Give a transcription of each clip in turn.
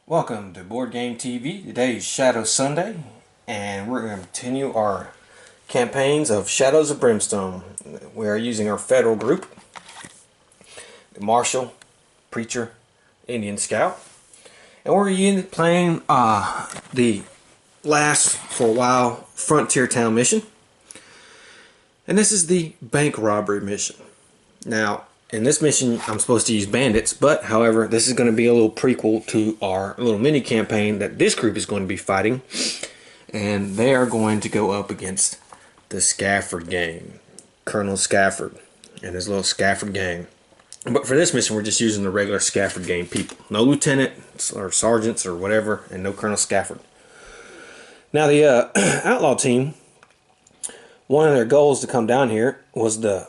Welcome to Board Game TV. Today is Shadow Sunday, and we're going to continue our campaigns of Shadows of Brimstone. We are using our federal group, the Marshal, Preacher, Indian Scout, and we're playing the last, for a while, Frontier Town mission. And this is the bank robbery mission. Now, in this mission, I'm supposed to use bandits, but however, this is going to be a little prequel to our little mini campaign that this group is going to be fighting, and they are going to go up against the Scafford gang, Colonel Scafford and his little Scafford gang. But for this mission, we're just using the regular Scafford gang people. No lieutenants or sergeants or whatever, and no Colonel Scafford. Now, the outlaw team, one of their goals to come down here was to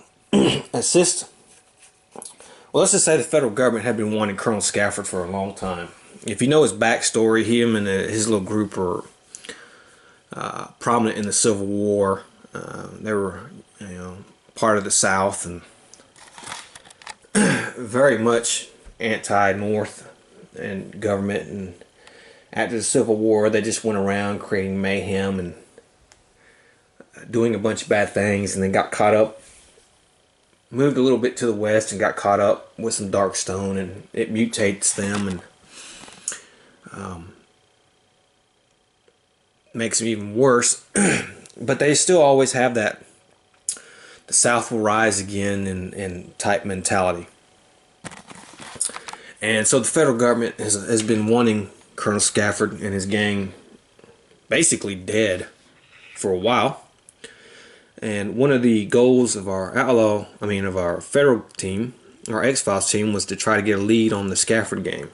assist. Well, let's just say the federal government had been wanting Colonel Scafford for a long time. If you know his backstory, him and his little group were prominent in the Civil War. They were, part of the South and very much anti-North and government. And after the Civil War, they just went around creating mayhem and doing a bunch of bad things, and then got caught up. Moved a little bit to the west and got caught up with some dark stone, and it mutates them and makes them even worse. But they still always have that the South will rise again and type mentality. And so the federal government has been wanting Colonel Scafford and his gang basically dead for a while. And one of the goals of our of our federal team, our X-Files team, was to try to get a lead on the Scafford gang.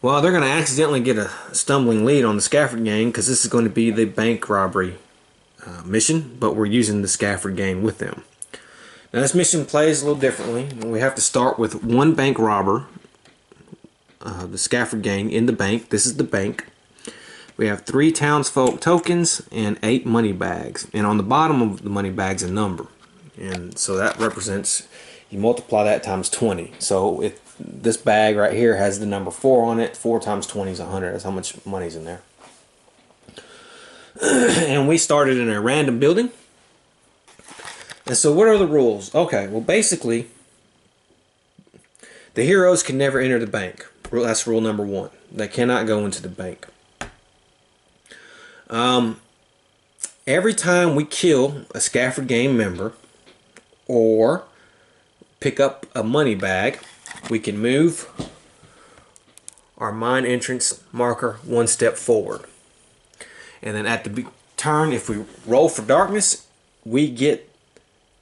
Well, they're going to accidentally get a stumbling lead on the Scafford gang because this is going to be the bank robbery mission, but we're using the Scafford gang with them. Now, this mission plays a little differently. We have to start with one bank robber, the Scafford gang, in the bank. This is the bank. We have 3 townsfolk tokens and 8 money bags. And on the bottom of the money bags, a number. And so that represents, you multiply that times 20. So if this bag right here has the number 4 on it, 4 times 20 is 100. That's how much money's in there. And we started in a random building. And so what are the rules? Okay, well basically, the heroes can never enter the bank. That's rule number 1. They cannot go into the bank. Every time we kill a Scafford gang member or pick up a money bag, we can move our mine entrance marker 1 step forward. And then at the turn, if we roll for darkness, we get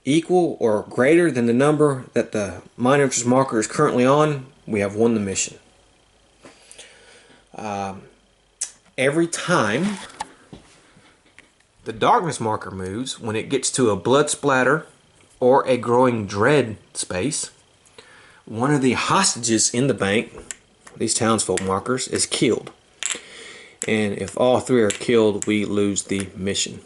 equal or greater than the number that the mine entrance marker is currently on. We have won the mission. Every time the darkness marker moves, when it gets to a blood splatter or a growing dread space, one of the hostages in the bank, these townsfolk markers, is killed. And if all 3 are killed, we lose the mission.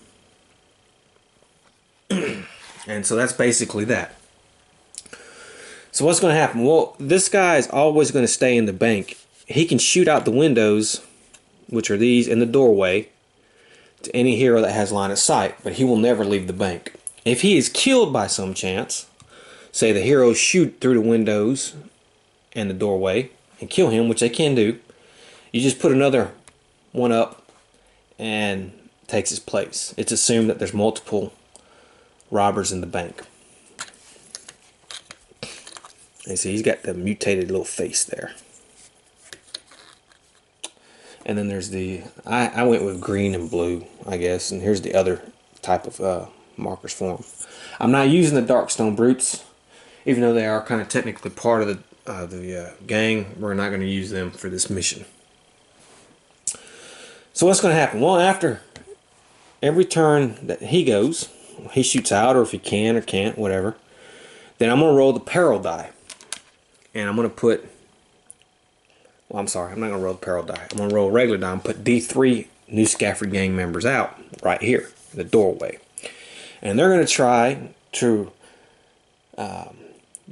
And so that's basically that. So what's going to happen? Well, this guy is always going to stay in the bank. He can shoot out the windows, which are these, in the doorway, to any hero that has line of sight, but he will never leave the bank. If he is killed by some chance, say the heroes shoot through the windows and the doorway and kill him, which they can do, you just put another one up and takes his place. It's assumed that there's multiple robbers in the bank. And see, he's got the mutated little face there. And then there's the, I went with green and blue, I guess. And here's the other type of markers for them. I'm not using the Darkstone Brutes, even though they are kind of technically part of the gang. We're not going to use them for this mission. So what's going to happen? Well, after every turn that he goes, he shoots out, or if he can or can't, whatever, then I'm going to roll the peril die. And I'm going to put... Well, I'm sorry, I'm not going to roll the peril die. I'm going to roll a regular die and put D3 new Scafford gang members out right here in the doorway. And they're going to try to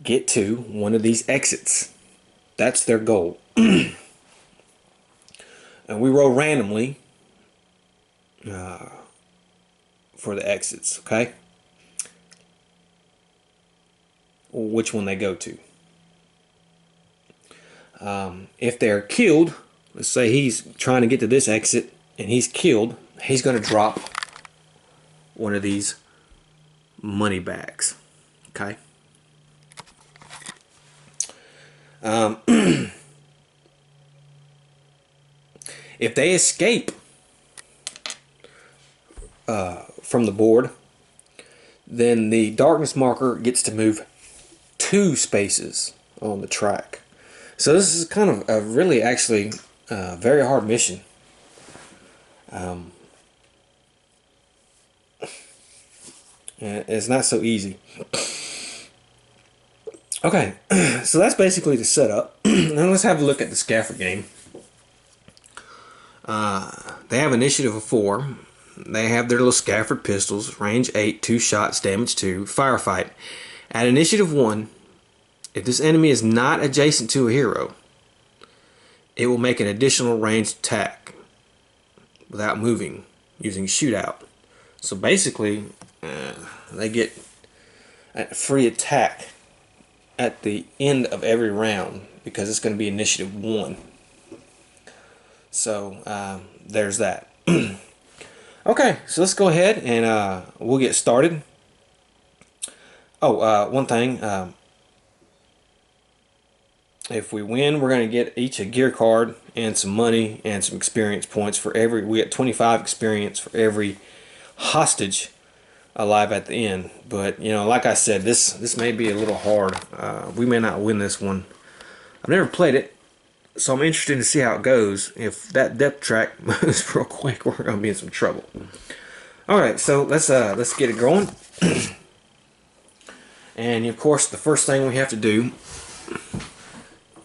get to one of these exits. That's their goal. And we roll randomly for the exits, okay? Or which one they go to. If they're killed, let's say he's trying to get to this exit and he's killed, he's going to drop one of these money bags, okay? If they escape from the board, then the darkness marker gets to move 2 spaces on the track. So this is kind of a really actually very hard mission. It's not so easy. Okay, so that's basically the setup. Now let's have a look at the Scaffold game. They have initiative of 4. They have their little Scaffold pistols, range 8, 2 shots, damage 2, firefight. At initiative 1, if this enemy is not adjacent to a hero, it will make an additional ranged attack without moving, using shootout. So basically, they get a free attack at the end of every round because it's going to be initiative 1. So there's that. Okay, so let's go ahead and we'll get started. Oh, one thing. If we win, we're going to get each a gear card and some money and some experience points for every. We get 25 experience for every hostage alive at the end. But you know, like I said, this may be a little hard. We may not win this one. I've never played it, so I'm interested to see how it goes. If that depth track moves real quick, we're going to be in some trouble. All right, so let's get it going. And of course, the first thing we have to do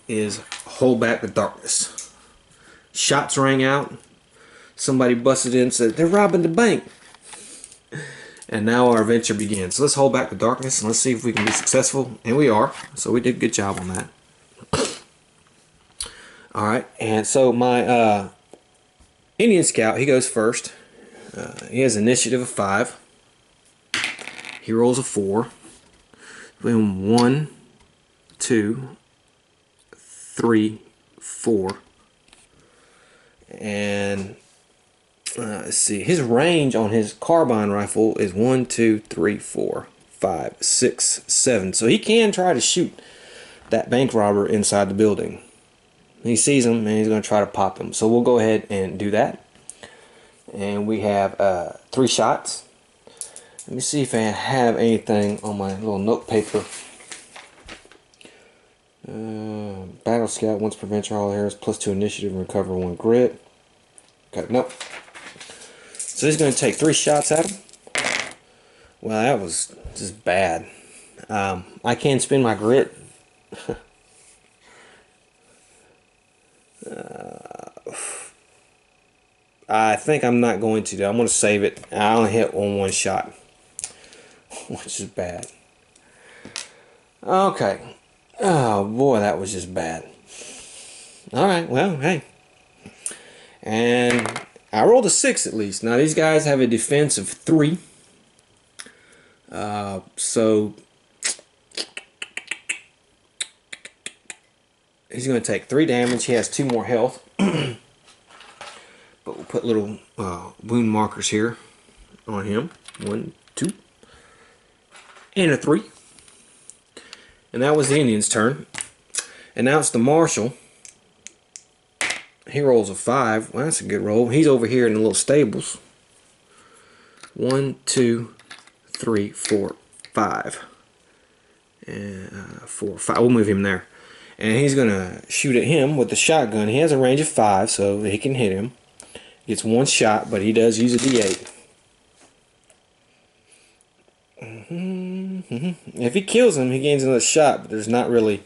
is hold back the darkness. Shots rang out. Somebody busted in and said, "They're robbing the bank." And now our adventure begins. So let's hold back the darkness and let's see if we can be successful. And we are. So we did a good job on that. Alright, and so my Indian Scout, he goes first. He has initiative of 5. He rolls a 4. Boom, 1, 2, 3, 4. And let's see, his range on his carbine rifle is 1, 2, 3, 4, 5, 6, 7. So he can try to shoot that bank robber inside the building. He sees him and he's going to try to pop him. So we'll go ahead and do that. And we have 3 shots. Let me see if I have anything on my little note paper. Battle Scout once prevents all errors, +2 initiative and recover 1 grit. Okay, nope. So he's going to take 3 shots at him. Well, that was just bad. I can spend my grit. I think I'm not going to. I'm going to save it. I only hit on 1 shot, which is bad. Okay. Oh boy, that was just bad. Alright, well, hey. And I rolled a 6 at least. Now these guys have a defense of 3. So he's going to take 3 damage. He has 2 more health. But we'll put little wound markers here on him. 1, 2, and a 3. And that was the Indian's turn. And now it's the Marshal. He rolls a 5. Well, that's a good roll. He's over here in the little stables. 1, 2, 3, 4, 5. And 4, 5. We'll move him there. And he's going to shoot at him with the shotgun. He has a range of 5, so he can hit him. Gets 1 shot, but he does use a D8. If he kills him, he gains another shot, but there's not really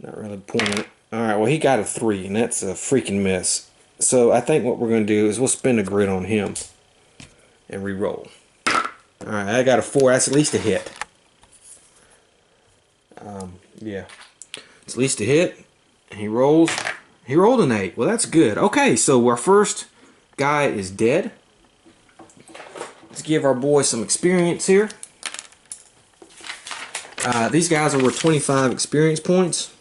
point in it. Alright, well he got a 3, and that's a freaking miss. So I think what we're going to do is we'll spin a grit on him and re-roll. Alright, I got a 4. That's at least a hit. Yeah. It's at least a hit. And he rolls. He rolled an 8. Well, that's good. Okay, so our first guy is dead. Let's give our boy some experience here. These guys are worth 25 experience points.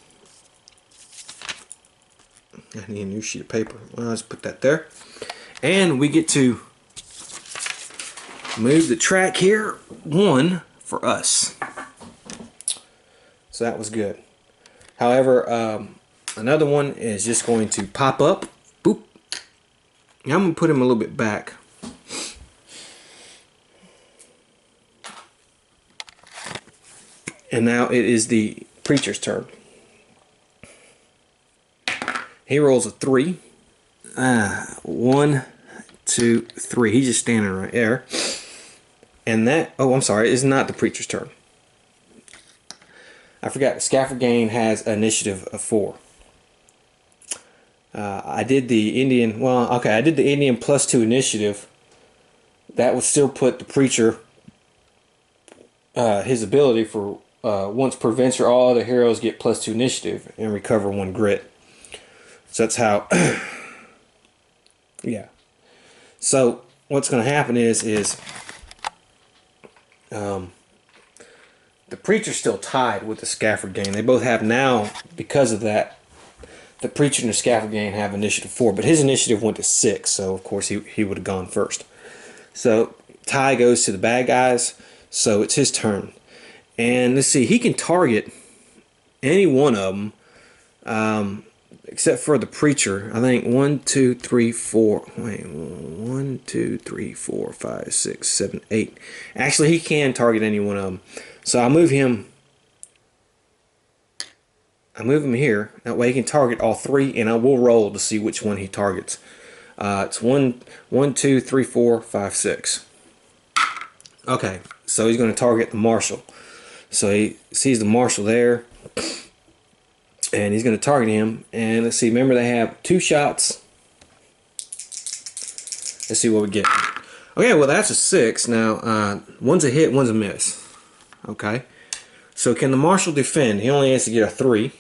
I need a new sheet of paper. Well, I'll just put that there. And we get to move the track here 1 for us. So that was good. However, another one is just going to pop up. Boop. Now I'm going to put him a little bit back. And now it is the preacher's turn. He rolls a 3. 1, 2, 3. He's just standing right there. And that, oh, I'm sorry, it's not the preacher's turn. I forgot, Scaffolding has an initiative of 4. I did the Indian, well, okay, I did the Indian +2 initiative. That would still put the preacher, his ability for once per venture, all other heroes get +2 initiative and recover 1 grit. So that's how, yeah. So what's going to happen is the preacher's still tied with the Scaffolding. They both have now, because of that, the preacher and the Scaffolding have initiative 4, but his initiative went to 6, so of course he would have gone first. So tie goes to the bad guys, so it's his turn. And let's see, he can target any one of them, except for the preacher. I think 1, 2, 3, 4. Wait, 1, 2, 3, 4, 5, 6, 7, 8. Actually, he can target any one of them. So I'll move him. I move him here. That way he can target all 3, and I will roll to see which one he targets. It's 1, 2, 3, 4, 5, 6. Okay, so he's going to target the marshal. So he sees the marshal there, and he's going to target him. And let's see, remember they have 2 shots. Let's see what we get. Okay, well that's a 6. Now, one's a hit, one's a miss. Okay, so can the marshal defend? He only has to get a 3.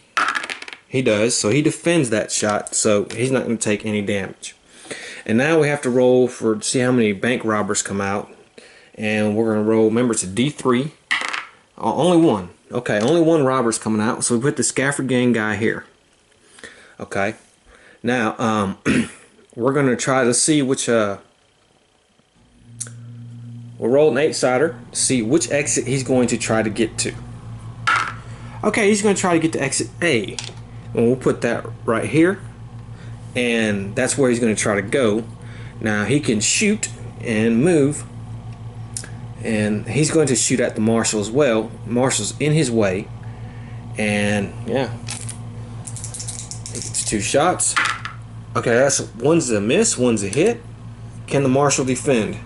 He does, so he defends that shot, so he's not going to take any damage. And now we have to roll to see how many bank robbers come out. And we're going to roll, remember it's a D3. Only 1. Okay, only 1 robber's coming out, so we put the Scaffolding guy here. Okay, now we're going to try to see which, we'll roll an 8-sider to see which exit he's going to try to get to. Okay, he's going to try to get to exit A. And we'll put that right here. And that's where he's going to try to go. Now he can shoot and move. And he's going to shoot at the marshal as well. Marshal's in his way. And yeah. He gets 2 shots. Okay, one's a miss, one's a hit. Can the marshal defend?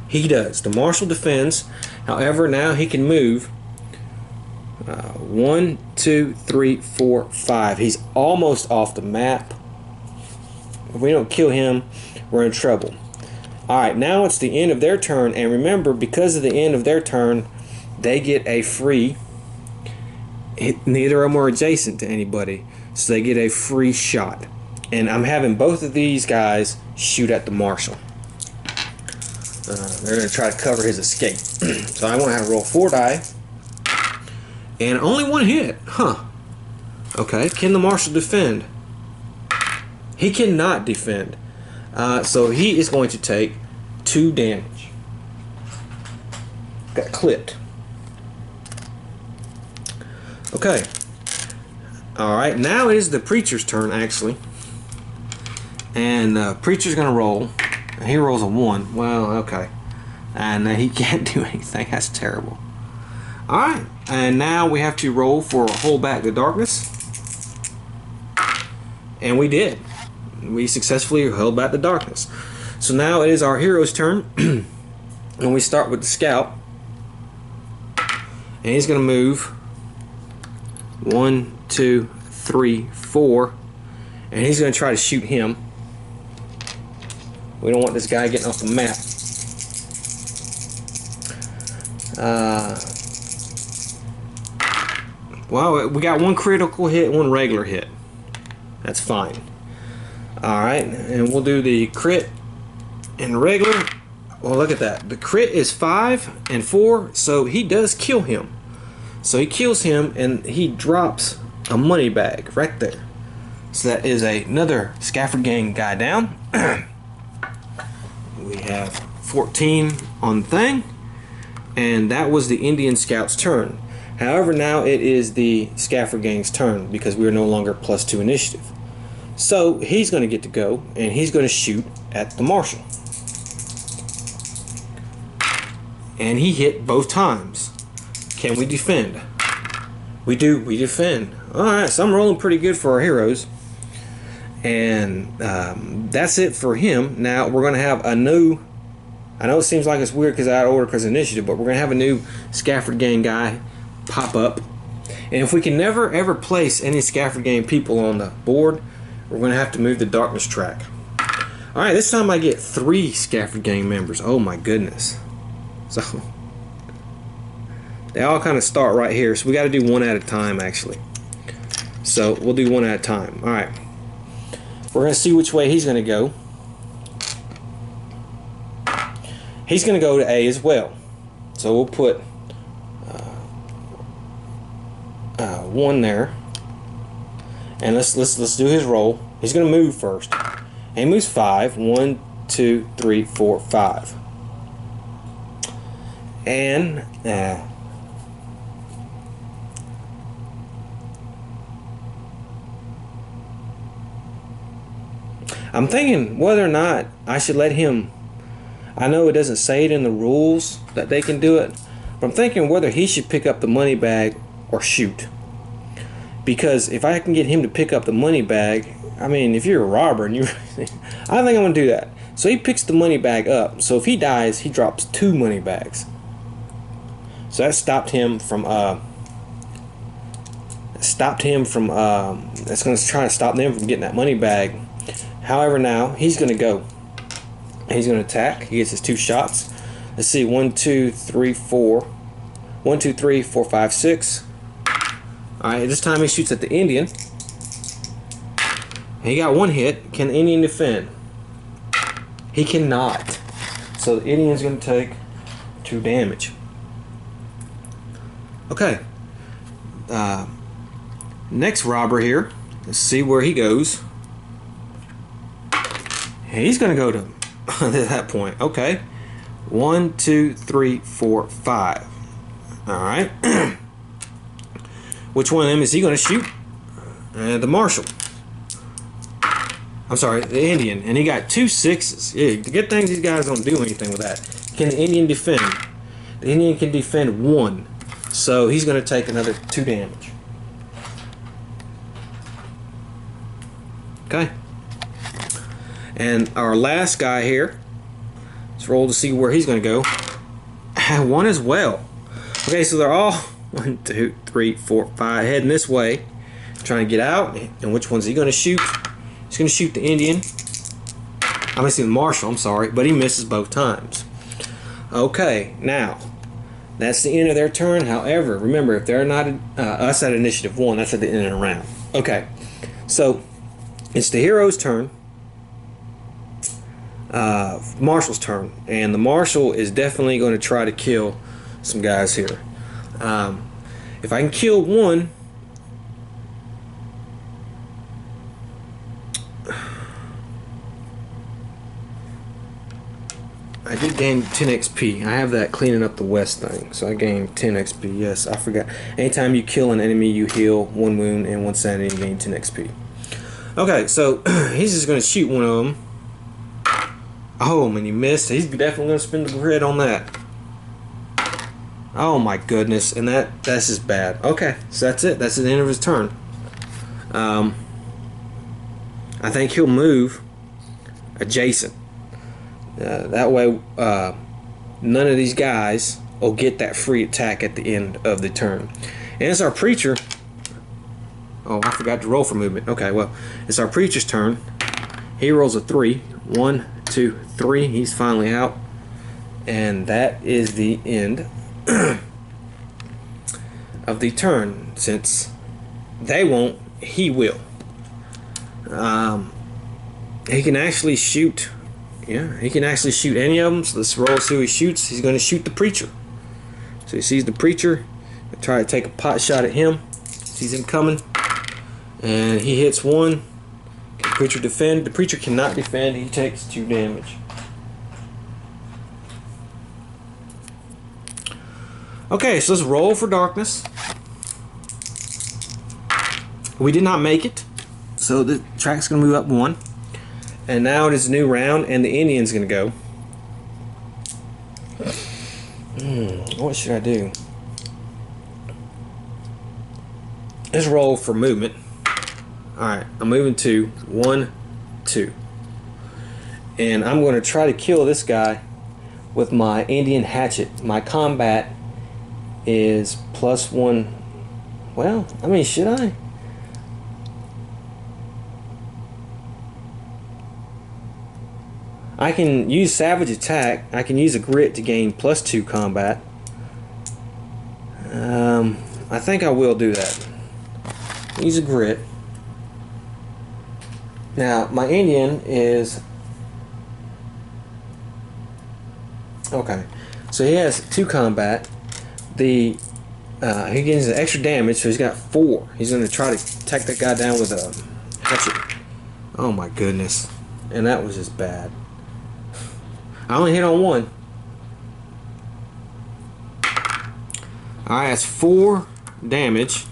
He does. The marshal defends. However, now he can move 1, 2, 3, 4, 5. He's almost off the map. If we don't kill him, we're in trouble. Alright, now it's the end of their turn. And remember, because of the end of their turn, they get a free. Neither of them are adjacent to anybody. So they get a free shot. And I'm having both of these guys shoot at the marshal. They're going to try to cover his escape. So I'm going to have to roll 4 die. And only 1 hit. Huh. Okay, can the marshal defend? He cannot defend. So he is going to take 2 damage. Got clipped. Okay. Alright, now it is the preacher's turn, actually. And the preacher's going to roll. He rolls a 1. Well, okay. And he can't do anything. That's terrible. Alright. And now we have to roll for Hold Back the Darkness. And we did. We successfully held back the darkness. So now it is our hero's turn. And we start with the scout. And he's going to move 1, 2, 3, 4. And he's going to try to shoot him. We don't want this guy getting off the map. Well, we got 1 critical hit, 1 regular hit. That's fine. Alright, and we'll do the crit and regular. Well, look at that. The crit is 5 and 4, so he does kill him. So he kills him and he drops a money bag right there. So that is another Scaffold Gang guy down. We have 14 on the thing, and that was the Indian Scout's turn. However, now it is the Scaffold Gang's turn because we are no longer +2 initiative. So he's going to get to go, and he's going to shoot at the Marshal. And he hit both times. Can we defend? We do. We defend. Alright, so I'm rolling pretty good for our heroes. And that's it for him. Now we're going to have a new, I know it seems like it's weird because out of order because of initiative, but we're going to have a new Scaffold Gang guy pop up. And if we can never ever place any Scaffold Gang people on the board, we're going to have to move the darkness track. Alright, this time I get 3 Scaffold Gang members. Oh my goodness. So they all kind of start right here, so we got to do one at a time actually. So we'll do one at a time. Alright, we're going to see which way he's going to go. He's going to go to A as well, so we'll put 1 there, and let's do his roll. He's going to move first, and he moves 5. 1, 2, 3, 4, 5. And I'm thinking whether or not I should let him. I know it doesn't say it in the rules that they can do it, but I'm thinking whether he should pick up the money bag or shoot. Because if I can get him to pick up the money bag, I mean, if you're a robber and you, I think I'm gonna do that. So he picks the money bag up. So if he dies, he drops 2 money bags. So that stopped him from. That's going to try to stop them from getting that money bag. However, now he's going to go. He's going to attack. He gets his 2 shots. Let's see. 1, 2, 3, 4. 1, 2, 3, 4, 5, 6. All right. This time he shoots at the Indian. He got 1 hit. Can the Indian defend? He cannot. So the Indian's going to take 2 damage. Okay. Next robber here. Let's see where he goes. He's going to go to that point. Okay. 1, 2, 3, 4, 5. Alright. Which one of them is he going to shoot? The Marshal. I'm sorry, the Indian. And he got 2 6s. Yeah, the good thing these guys don't do anything with that. Can the Indian defend? The Indian can defend 1. So he's going to take another 2 damage. Okay. And our last guy here, let's roll to see where he's going to go. 1 as well. Okay, so they're all 1, 2, 3, 4, 5 heading this way, trying to get out. And which one's he going to shoot? He's going to shoot the Indian. I'm going to see the Marshal, I'm sorry, but he misses both times. Okay, now that's the end of their turn. However, remember, if they're not us at initiative 1, that's at the end of the round. Okay, so it's the hero's turn. Marshal's turn, and the Marshal is definitely going to try to kill some guys here. If I can kill 1, I did gain 10 XP. I have that cleaning up the west thing, so I gained 10 XP. Yes, I forgot. Anytime you kill an enemy, you heal 1 wound and 1 sanity and gain 10 XP. Okay, so he's just going to shoot one of them. Oh, man, he missed. He's definitely going to spin the grid on that. Oh, my goodness. And that's just bad. Okay, so that's it. That's the end of his turn. I think he'll move adjacent. That way, none of these guys will get that free attack at the end of the turn. And it's our preacher. Oh, I forgot to roll for movement. Okay, well, it's our preacher's turn. He rolls a 3. 1, 2, 3. He's finally out. And that is the end of the turn. Since they won't, he will. He can actually shoot. Yeah, he can actually shoot any of them. So let's roll, see who he shoots. He's going to shoot the preacher. So he sees the preacher. Try to take a pot shot at him. Sees him coming. And he hits one. Can the preacher defend? The preacher cannot defend. He takes 2 damage. Okay, so let's roll for darkness. We did not make it. So the track's going to move up 1. And now it is a new round, and the Indian's going to go. What should I do? Let's roll for movement. Alright, I'm moving 2. 1, 2. And I'm going to try to kill this guy with my Indian hatchet. My combat is +1. Well, I mean, should I? I can use savage attack. I can use a grit to gain +2 combat. I think I will do that. Use a grit. Now my Indian is okay. So he has 2 combat. He gains the extra damage, so he's got 4. He's going to try to take that guy down with a hatchet. Oh my goodness! And that was just bad. I only hit on 1. Alright, that's 4 damage.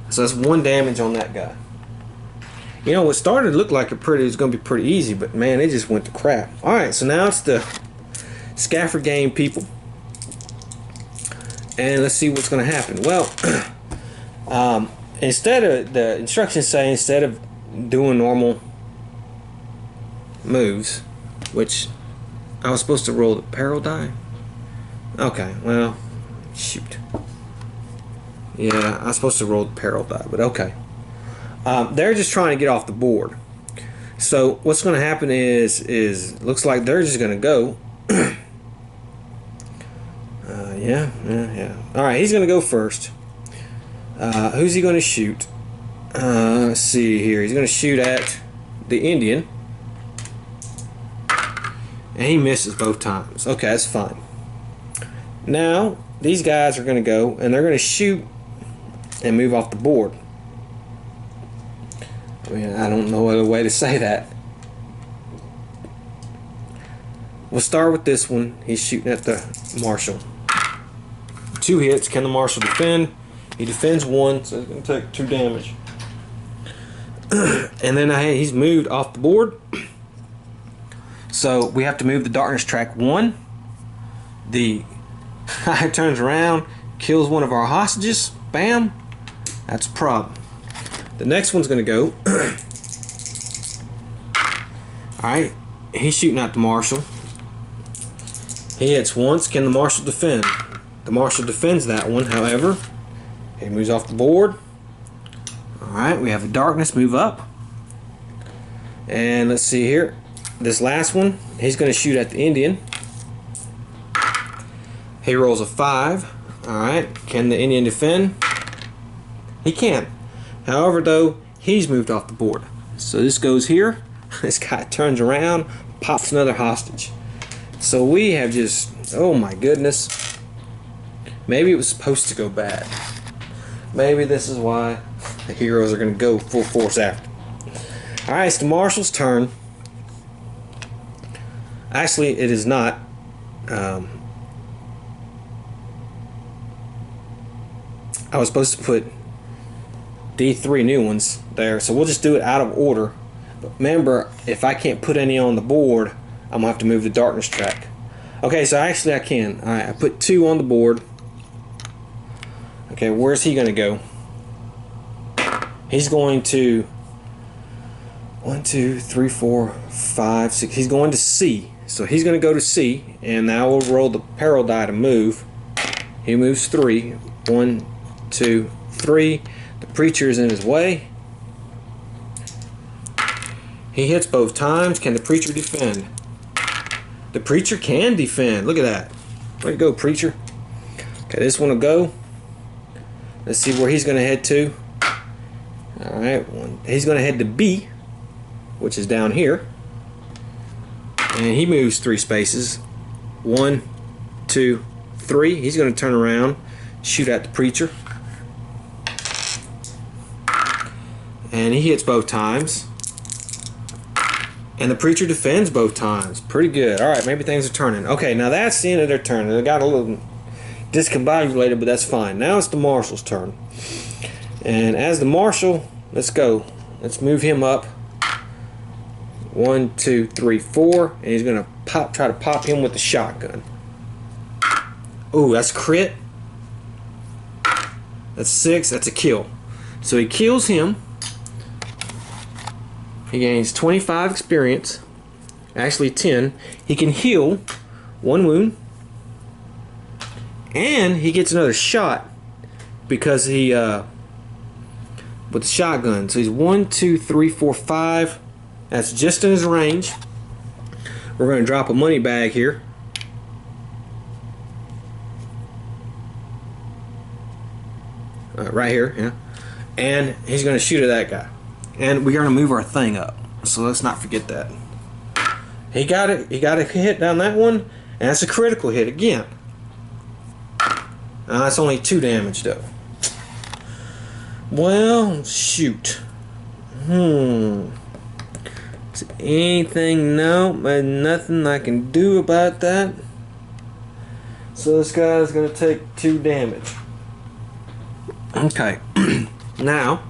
So that's 1 damage on that guy. You know, what started to look like it was going to be pretty easy, but man, it just went to crap. Alright, so now it's the Scaffold game people. And let's see what's going to happen. Well, instead of, the instructions say instead of doing normal moves, which I was supposed to roll the peril die. Okay, well, shoot. Yeah, I was supposed to roll the peril die, but okay. They're just trying to get off the board. So what's going to happen is looks like they're just going to go. Yeah. All right, he's going to go first. Who's he going to shoot? Let's see here. He's going to shoot at the Indian. And he misses both times. Okay, that's fine. Now, these guys are going to go, and they're going to shoot and move off the board. I mean, I don't know other way to say that. We'll start with this one. He's shooting at the marshal. 2 hits. Can the marshal defend? He defends 1, so he's going to take 2 damage. And then he's moved off the board. So we have to move the darkness track 1. The guy turns around, kills one of our hostages. Bam. That's a problem. The next one's going to go. Alright. He's shooting at the marshal. He hits once. Can the marshal defend? The marshal defends that one, however. He moves off the board. Alright, we have a darkness move up. And let's see here. This last one, he's going to shoot at the Indian. He rolls a 5. Alright, can the Indian defend? He can. However, though, he's moved off the board. So this goes here. This guy turns around, pops another hostage. So we have just, oh my goodness. Maybe it was supposed to go bad. Maybe this is why the heroes are going to go full force after. Alright, it's the marshal's turn. Actually, it is not. I was supposed to put D3 new ones there, so we'll just do it out of order. But remember, if I can't put any on the board, I'm going to have to move the darkness track. Okay, so actually I can. Alright, I put 2 on the board. Okay, where's he going to go? He's going to 1, 2, 3, 4, 5, 6. He's going to C. So he's going to go to C, and now we'll roll the peril die to move. He moves 3. 1, 2, 3. The preacher is in his way. He hits both times. Can the preacher defend? The preacher can defend. Look at that. Way to go, preacher. Okay, this one will go. Let's see where he's going to head to. Alright, he's going to head to B. which is down here, and he moves 3 spaces. 1, 2, 3. He's going to turn around, shoot at the preacher, and he hits both times. And the preacher defends both times. Pretty good. Alright, maybe things are turning. Okay, now that's the end of their turn. They got a little discombobulated, but that's fine. Now it's the marshal's turn. And as the marshal, let's go. Let's move him up. 1, 2, 3, 4. And he's going to try to pop him with the shotgun. Ooh, that's a crit. That's 6. That's a kill. So he kills him. He gains 25 experience, actually 10. He can heal 1 wound, and he gets another shot because he with the shotgun. So he's 1, 2, 3, 4, 5. That's just in his range. We're going to drop a money bag here. Right here, yeah. And he's going to shoot at that guy. And we're going to move our thing up. So let's not forget that. He got it. He got a hit down that one. And that's a critical hit again. That's only 2 damage though. Well, shoot. Is there anything? No, but nothing I can do about that. So this guy is going to take 2 damage. Okay. Now,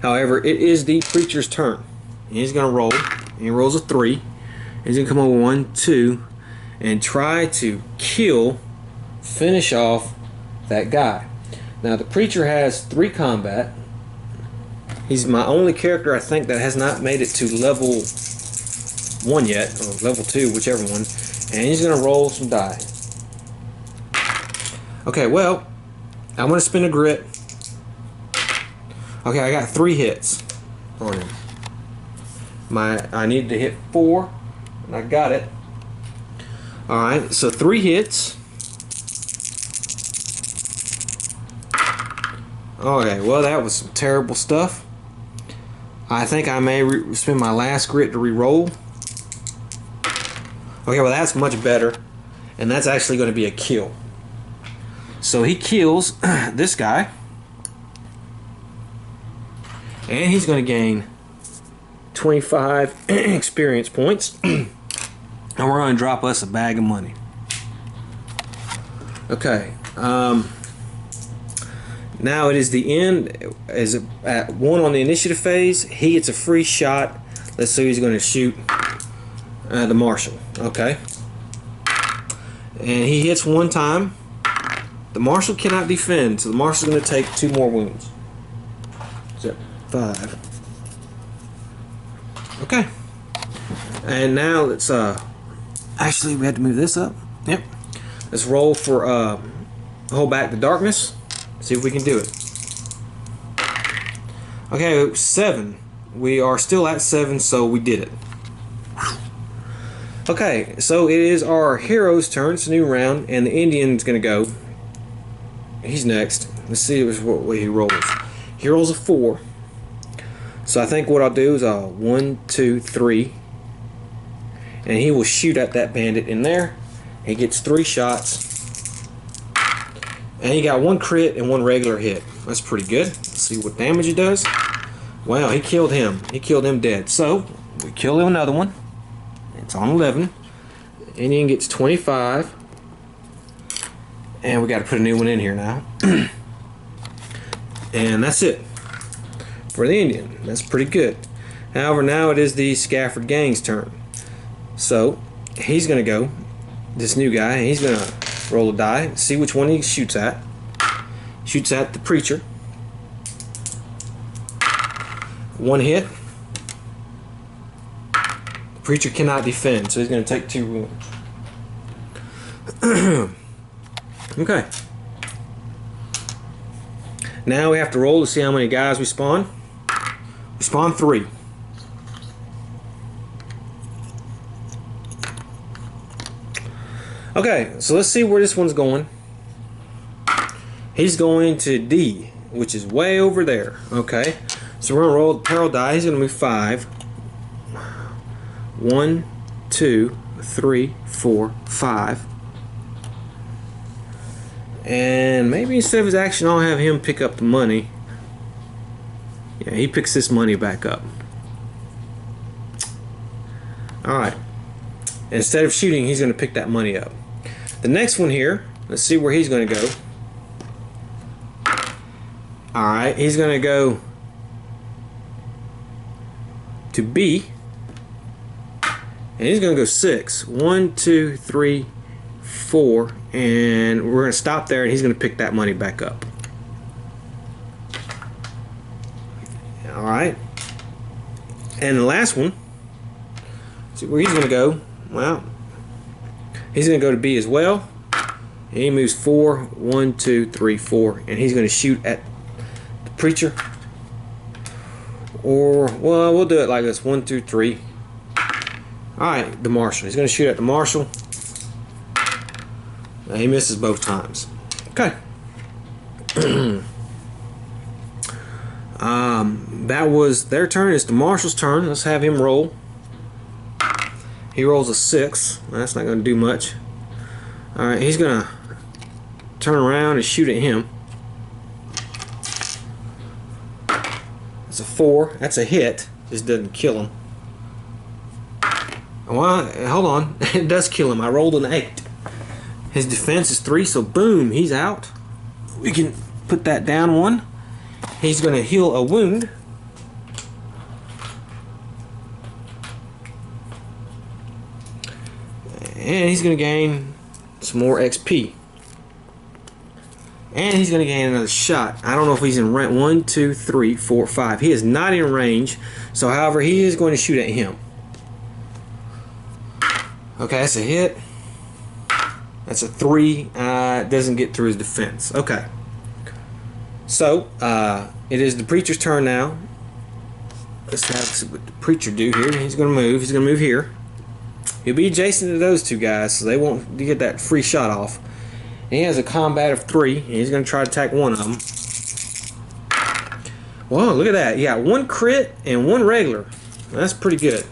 however, it is the preacher's turn. He's going to roll. He rolls a 3. He's going to come over 1, 2, and try to finish off that guy. Now, the preacher has 3 combat. He's my only character, I think, that has not made it to level 1 yet, or level 2, whichever one. And he's going to roll some die. Okay, well, I'm going to spin a grit. Okay, I got 3 hits on him. I needed to hit 4, and I got it. Alright, so 3 hits. Okay, well, that was some terrible stuff. I think I may spend my last grit to re-roll. Okay, well, that's much better. And that's actually going to be a kill. So he kills this guy. And he's going to gain 25 experience points. And we're going to drop us a bag of money. Okay. Now it is the end. At 1 on the initiative phase, he gets a free shot. Let's see who's going to shoot the marshal. Okay. And he hits 1 time. The marshal cannot defend, so the marshal's going to take 2 more wounds. So 5. Okay. And now let's actually we had to move this up. Yep. Let's roll for hold back the darkness. See if we can do it. Okay, 7. We are still at 7, so we did it. Okay, so it is our hero's turn. It's a new round, and the Indian's gonna go. He's next. Let's see what way he rolls. He rolls a 4. So I think what I'll do is 1, 2, 3, and he will shoot at that bandit in there. He gets 3 shots. And he got 1 crit and 1 regular hit. That's pretty good. Let's see what damage it does. Wow, he killed him. He killed him dead. So, we kill him another one. It's on 11. Indian gets 25. And we got to put a new one in here now. And that's it for the Indian. That's pretty good. However, now it is the Scafford Gang's turn. So, he's going to go. This new guy, he's going to roll a die, see which one he shoots at. Shoots at the preacher. 1 hit. The preacher cannot defend, so he's going to take 2 wounds. Okay. Now we have to roll to see how many guys we spawn. We spawn 3. Okay, so let's see where this one's going. He's going to D, which is way over there. Okay, so we're going to roll the peril die. He's going to move 5. 1, 2, 3, 4, 5. And maybe instead of his action, I'll have him pick up the money. Yeah, he picks this money back up. Alright. Instead of shooting, he's going to pick that money up. The next one here, let's see where he's going to go. Alright, he's going to go to B. And he's going to go 6. 1, 2, 3, 4. And we're going to stop there, and he's going to pick that money back up. Alright. And the last one, see where he's going to go. Well, he's going to go to B as well. And he moves 4. 1, 2, 3, 4. And he's going to shoot at the preacher. Or, well, we'll do it like this. 1, 2, 3. Alright, the marshal. He's going to shoot at the marshal. Now, he misses both times. Okay. That was their turn. It's the marshal's turn. Let's have him roll. He rolls a 6. That's not going to do much. Alright, he's going to turn around and shoot at him. That's a 4. That's a hit. Just doesn't kill him. Well, hold on. It does kill him. I rolled an 8. His defense is 3, so boom, he's out. We can put that down 1. He's going to heal a wound. And he's going to gain some more XP. And he's going to gain another shot. I don't know if he's in range. 1, 2, 3, 4, 5. He is not in range. So, however, he is going to shoot at him. Okay, that's a hit. That's a 3. Doesn't get through his defense. Okay. So, it is the preacher's turn now. Let's see what the preacher do here. He's going to move. He's going to move here. He'll be adjacent to those two guys, so they won't get that free shot off. And he has a combat of 3. And he's going to try to attack one of them. Whoa, look at that. You got 1 crit and 1 regular. That's pretty good.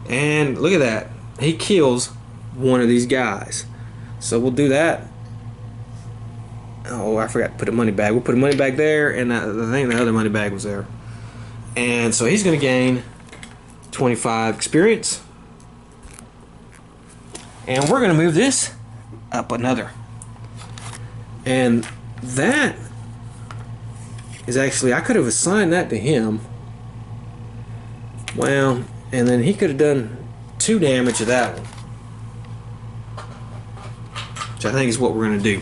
And look at that. He kills one of these guys. So we'll do that. Oh, I forgot to put a money bag. We'll put a money bag there, and I think the other money bag was there. And so he's going to gain 25 experience. And we're going to move this up another. And that is actually, I could have assigned that to him. Well, and then he could have done 2 damage to that one. Which I think is what we're going to do.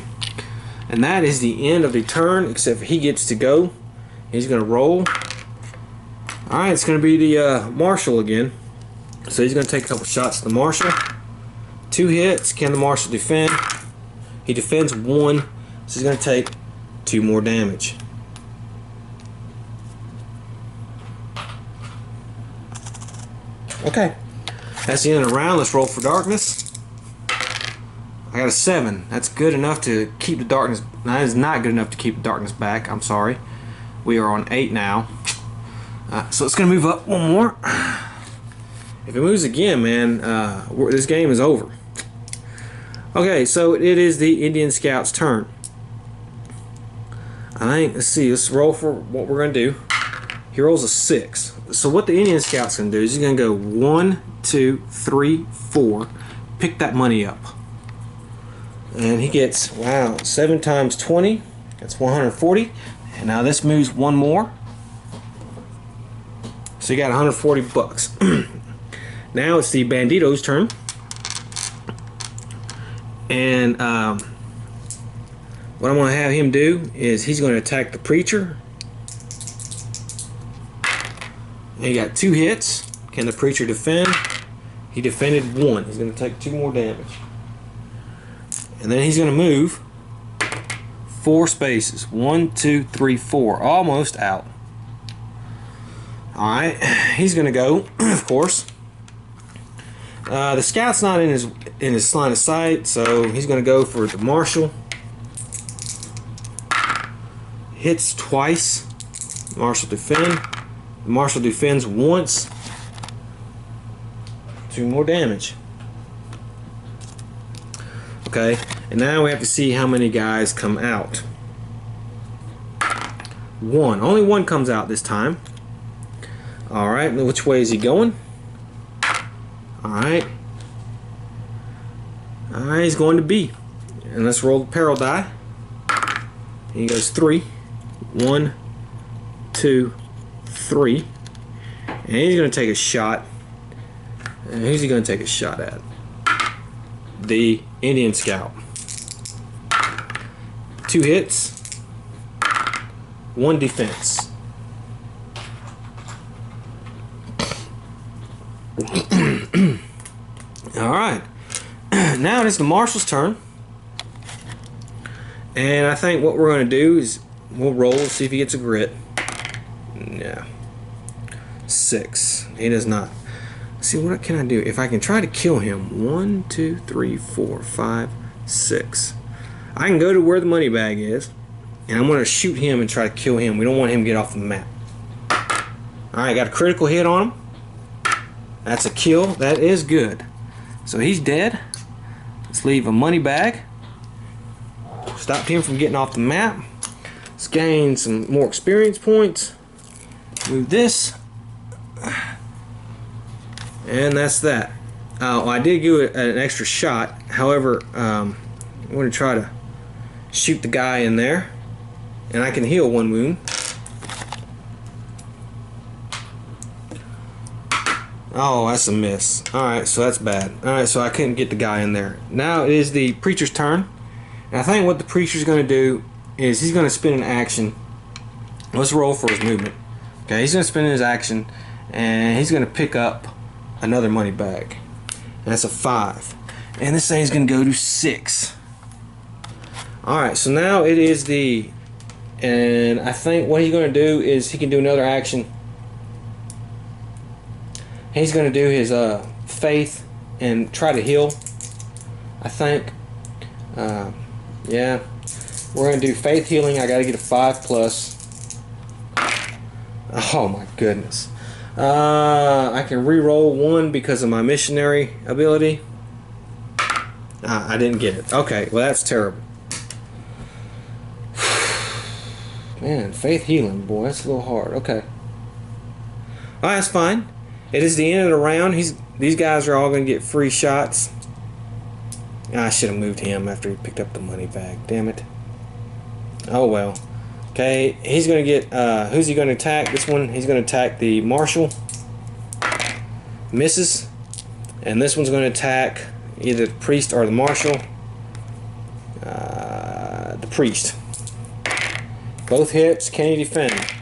And that is the end of the turn, except for he gets to go. He's going to roll. Alright, it's going to be the marshal again. So he's going to take a couple shots at the marshal. 2 hits. Can the marshal defend? He defends 1. So he's going to take 2 more damage. Okay. That's the end of the round. Let's roll for darkness. I got a 7. That's good enough to keep the darkness. No, that is not good enough to keep the darkness back. I'm sorry. We are on 8 now. So it's going to move up 1 more. If it moves again, man, this game is over. Okay, so it is the Indian Scout's turn. I think, let's see, let's roll for what we're going to do. He rolls a 6. So what the Indian Scout's going to do is he's going to go 1, 2, 3, 4. Pick that money up. And he gets, wow, 7 times 20. That's 140. And now this moves 1 more. So you got 140 bucks. Now it's the Bandito's turn. And what I'm going to have him do is he's going to attack the preacher. He got 2 hits. Can the preacher defend? He defended 1. He's going to take 2 more damage. And then he's going to move 4 spaces. 1, 2, 3, 4. Almost out. Alright. He's going to go, of course. The scout's not in his line of sight, so he's going to go for the marshal. Hits twice. Marshal defend. The marshal defends once. 2 more damage. Okay, and now we have to see how many guys come out. 1. Only 1 comes out this time. Alright, which way is he going? Alright. Alright, he's going to B. And let's roll the peril die. He goes 3. 1, 2, 3. And he's going to take a shot. And who's he going to take a shot at? The Indian Scout. 2 hits. 1 defense. Alright. Now it is the marshal's turn. And I think what we're going to do is we'll roll, see if he gets a grit. Yeah. 6. He does not. See, what can I do? If I can try to kill him. 1, 2, 3, 4, 5, 6. I can go to where the money bag is, and I'm going to shoot him and try to kill him. We don't want him to get off the map. Alright, got a critical hit on him. That's a kill. That is good. So he's dead. Let's leave a money bag. Stopped him from getting off the map. Let's gain some more experience points. Move this. And that's that. I did give it an extra shot. However, I'm going to try to shoot the guy in there. And I can heal 1 wound. Oh, that's a miss. Alright, so that's bad. Alright, so I couldn't get the guy in there. Now it is the preacher's turn. And I think what the preacher's going to do is he's going to spend an action. Let's roll for his movement. Okay, he's going to spend his action. And he's going to pick up another money bag. And that's a 5. And this thing's going to go to 6. Alright, so now it is the... And I think what he's going to do is he can do another action. He's going to do his faith and try to heal. I think. Yeah. We're going to do faith healing. I got to get a 5+. Oh my goodness. I can re-roll 1 because of my missionary ability. I didn't get it. Okay, well that's terrible. Man, faith healing, boy, that's a little hard. Okay. Alright, that's fine. It is the end of the round. These guys are all going to get free shots. I should have moved him after he picked up the money bag. Damn it. Oh well. Okay, he's going to get... who's he going to attack? This one, he's going to attack the marshal. Misses. And this one's going to attack either the priest or the marshal. The priest. Both hits. Can he defend?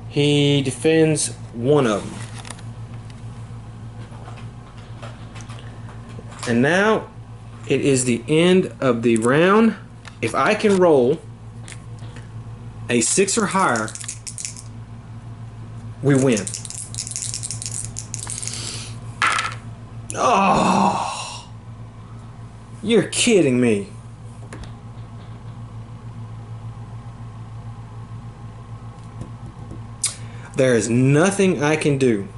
He defends 1 of them. And now it is the end of the round. If I can roll a 6 or higher, we win. Oh, you're kidding me. There is nothing I can do.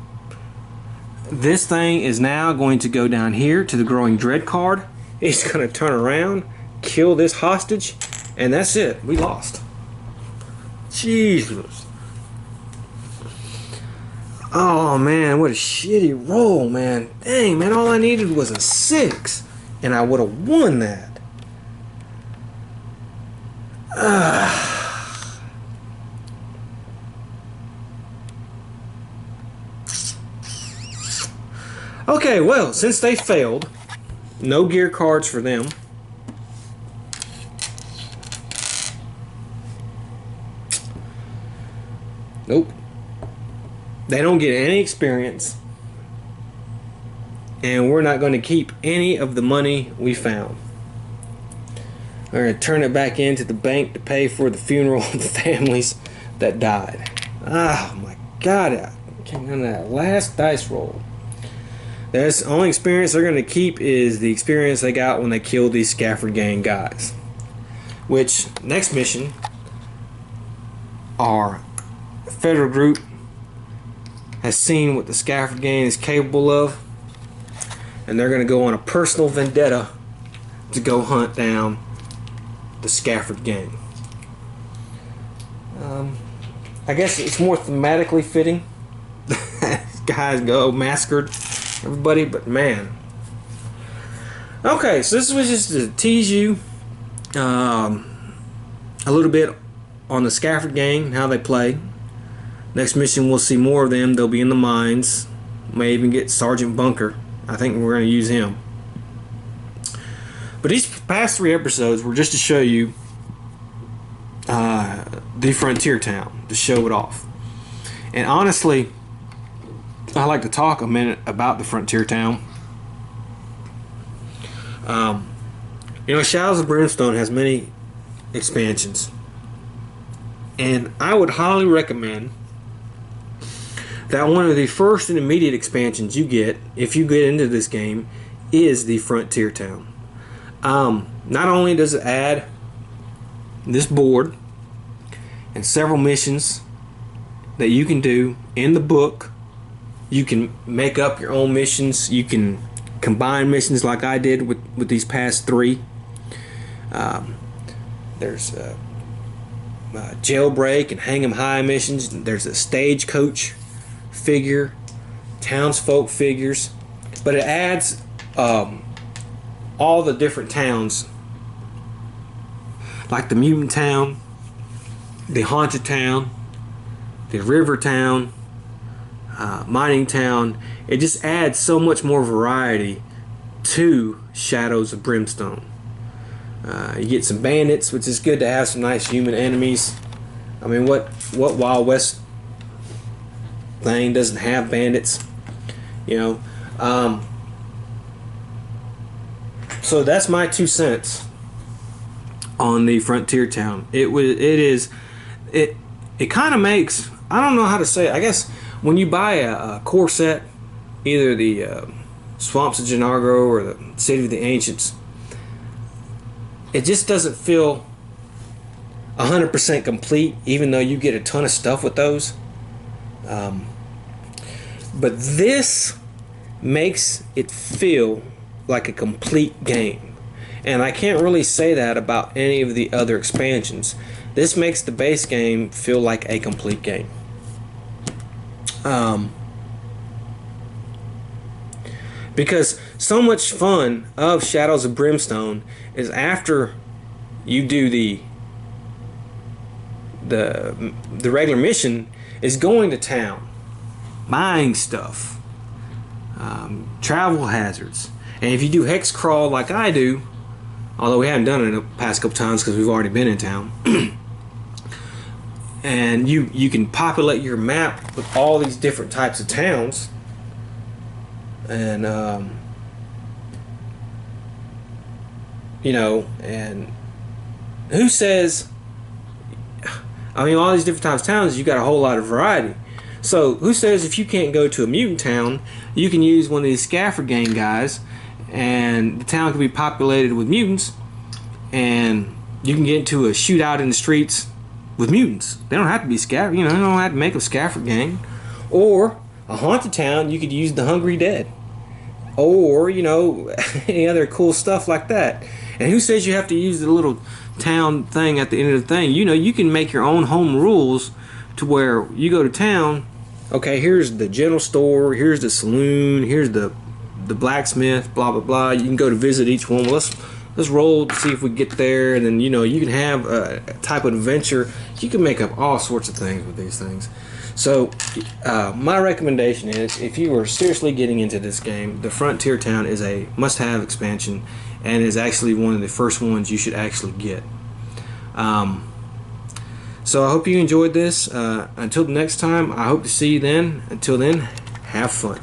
This thing is now going to go down here to the Growing Dread card. It's going to turn around, kill this hostage, and that's it. We lost. Jesus. Oh man, what a shitty roll, man. Dang, man, all I needed was a 6, and I would have won that. Okay, well, since they failed, no gear cards for them. Nope. They don't get any experience. And we're not going to keep any of the money we found. We're going to turn it back into the bank to pay for the funeral of the families that died. Oh my God. I came on that last dice roll. That's the only experience they're going to keep is the experience they got when they killed these Scafford Gang guys. Which, next mission, our federal group has seen what the Scafford gang is capable of, and they're going to go on a personal vendetta to go hunt down the Scafford gang. I guess it's more thematically fitting. These guys go massacred everybody, but man. Okay, so this was just to tease you a little bit on the Scafford gang, how they play. Next mission we'll see more of them. They'll be in the mines. May even get Sergeant Bunker. I think we're going to use him. But these past 3 episodes were just to show you the frontier town, to show it off. And honestly, I'd like to talk a minute about the frontier town. Shadows of Brimstone has many expansions, and I would highly recommend that one of the first and immediate expansions you get, if you get into this game, is the frontier town. Not only does it add this board and several missions that you can do in the book, you can make up your own missions, you can combine missions like I did with these past 3. There's jailbreak and hang 'em high missions. There's a stagecoach figure, townsfolk figures, but it adds all the different towns, like the mutant town, the haunted town, the river town, mining town. It just adds so much more variety to Shadows of Brimstone. You get some bandits, which is good to have some nice human enemies. I mean, what Wild West thing doesn't have bandits? So that's my 2 cents on the frontier town. It kind of makes, I don't know how to say it. I guess when you buy a core set, either the Swamps of Genargo or the City of the Ancients, it just doesn't feel 100% complete, even though you get a ton of stuff with those. But this makes it feel like a complete game, and I can't really say that about any of the other expansions. This makes the base game feel like a complete game. Because so much fun of Shadows of Brimstone is after you do the regular mission, is going to town, buying stuff, travel hazards. And if you do hex crawl like I do, although we haven't done it in the past couple times because we've already been in town, and you can populate your map with all these different types of towns, and and who says, I mean, all these different types of towns, you got a whole lot of variety. So who says if you can't go to a mutant town, you can use one of these Scafford gang guys, and the town can be populated with mutants, and you can get into a shootout in the streets with mutants. They don't have to be Scafford, they don't have to make a Scafford gang. Or a haunted town, you could use the Hungry Dead, or any other cool stuff like that. And who says you have to use the little town thing at the end of the thing? You can make your own home rules to where you go to town. Okay, here's the general store, here's the saloon, here's the blacksmith, blah blah blah. You can go to visit each one. Well, let's roll to see if we get there, and then you can have a type of adventure. You can make up all sorts of things with these things. So my recommendation is, if you are seriously getting into this game, the Frontier Town is a must-have expansion, and is actually one of the first ones you should actually get. So I hope you enjoyed this. Until the next time, I hope to see you then. Until then, have fun.